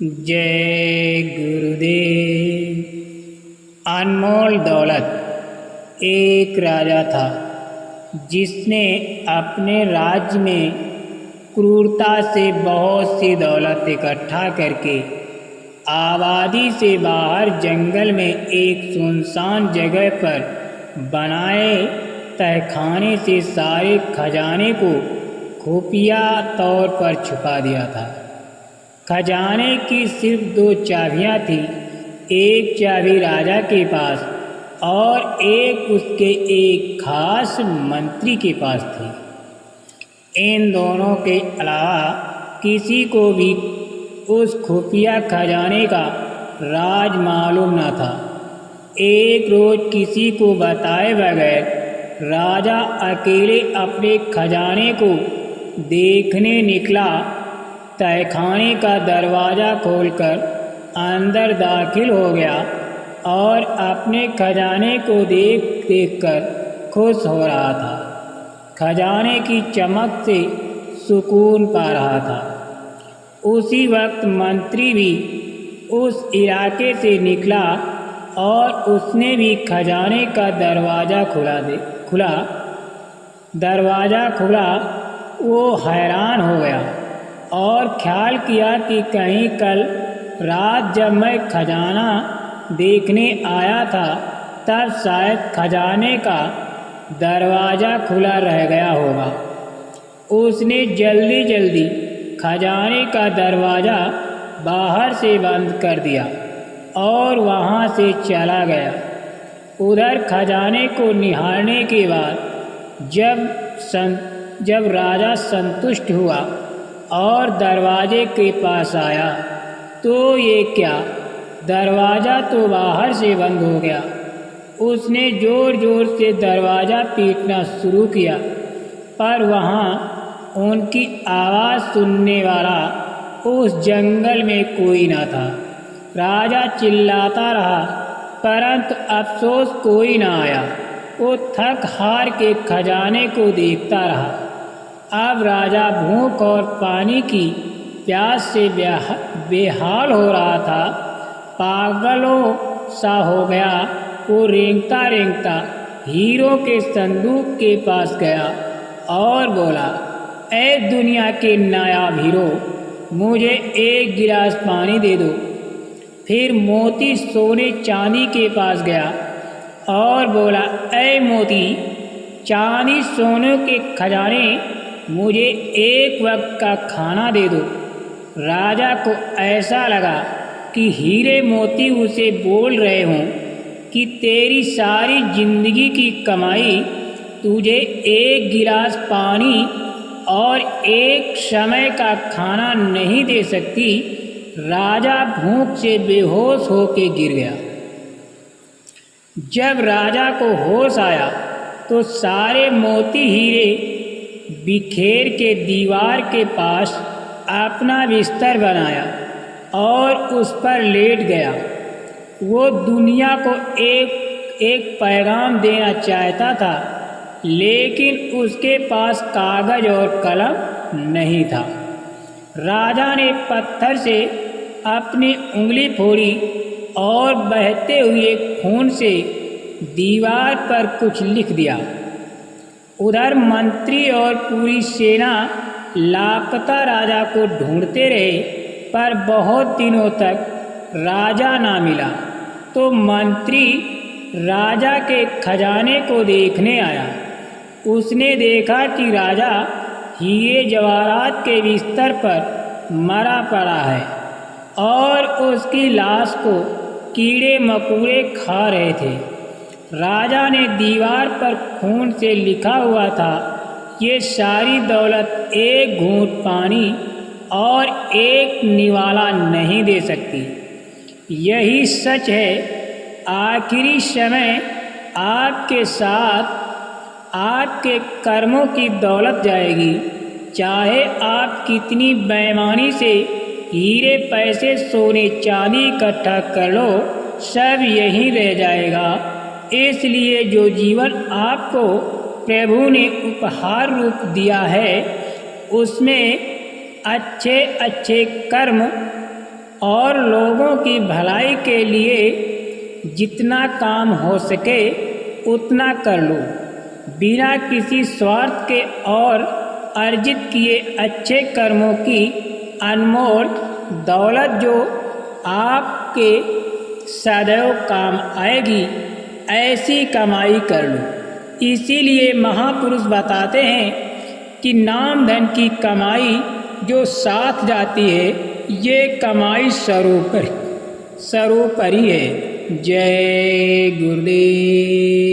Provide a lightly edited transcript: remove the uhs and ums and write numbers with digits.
जय गुरुदेव। अनमोल दौलत। एक राजा था जिसने अपने राज्य में क्रूरता से बहुत सी दौलत इकट्ठा करके आबादी से बाहर जंगल में एक सुनसान जगह पर बनाए तहखाने से सारे खजाने को खुफिया तौर पर छुपा दिया था। खजाने की सिर्फ 2 चाबियां थी, एक चाबी राजा के पास और एक उसके एक खास मंत्री के पास थी। इन दोनों के अलावा किसी को भी उस खुफिया खजाने का राज मालूम न था। एक रोज किसी को बताए बगैर राजा अकेले अपने खजाने को देखने निकला। तहखाने का दरवाज़ा खोलकर अंदर दाखिल हो गया और अपने खजाने को देख कर खुश हो रहा था। खजाने की चमक से सुकून पा रहा था। उसी वक्त मंत्री भी उस इलाके से निकला और उसने भी खजाने का दरवाज़ा खुला। वो हैरान हो गया और ख्याल किया कि कहीं कल रात जब मैं खजाना देखने आया था तब शायद खजाने का दरवाज़ा खुला रह गया होगा। उसने जल्दी खजाने का दरवाज़ा बाहर से बंद कर दिया और वहाँ से चला गया। उधर खजाने को निहारने के बाद जब राजा संतुष्ट हुआ और दरवाजे के पास आया तो ये क्या, दरवाज़ा तो बाहर से बंद हो गया। उसने ज़ोर से दरवाज़ा पीटना शुरू किया पर वहाँ उनकी आवाज़ सुनने वाला उस जंगल में कोई न था। राजा चिल्लाता रहा परंतु अफसोस कोई न आया। वो थक हार के खजाने को देखता रहा। अब राजा भूख और पानी की प्यास से बेहाल हो रहा था। पागलों सा हो गया। वो रेंगता हीरो के संदूक के पास गया और बोला, ऐ दुनिया के नायाब हीरो, मुझे 1 गिलास पानी दे दो। फिर मोती सोने चांदी के पास गया और बोला, ऐ मोती चांदी सोने के खजाने, मुझे 1 वक्त का खाना दे दो। राजा को ऐसा लगा कि हीरे मोती उसे बोल रहे हों कि तेरी सारी जिंदगी की कमाई तुझे 1 गिलास पानी और 1 समय का खाना नहीं दे सकती। राजा भूख से बेहोश होकर गिर गया। जब राजा को होश आया तो सारे मोती हीरे बिखेर के दीवार के पास अपना बिस्तर बनाया और उस पर लेट गया। वो दुनिया को एक पैगाम देना चाहता था लेकिन उसके पास कागज और कलम नहीं था। राजा ने पत्थर से अपनी उंगली फोड़ी और बहते हुए खून से दीवार पर कुछ लिख दिया। उधर मंत्री और पूरी सेना लापता राजा को ढूंढते रहे पर बहुत दिनों तक राजा ना मिला। तो मंत्री राजा के खजाने को देखने आया। उसने देखा कि राजा हीरे जवाहरात के बिस्तर पर मरा पड़ा है और उसकी लाश को कीड़े मकोड़े खा रहे थे। राजा ने दीवार पर खून से लिखा हुआ था, ये सारी दौलत 1 घूंट पानी और 1 निवाला नहीं दे सकती। यही सच है। आखिरी समय आपके साथ आपके कर्मों की दौलत जाएगी। चाहे आप कितनी बेईमानी से हीरे पैसे सोने चांदी इकट्ठा कर लो, सब यहीं रह जाएगा। इसलिए जो जीवन आपको प्रभु ने उपहार रूप दिया है उसमें अच्छे कर्म और लोगों की भलाई के लिए जितना काम हो सके उतना कर लो, बिना किसी स्वार्थ के और अर्जित किए अच्छे कर्मों की अनमोल दौलत जो आपके सदैव काम आएगी, ऐसी कमाई कर लो। इसीलिए महापुरुष बताते हैं कि नाम धन की कमाई जो साथ जाती है, ये कमाई सरोपरि है। जय गुरुदेव।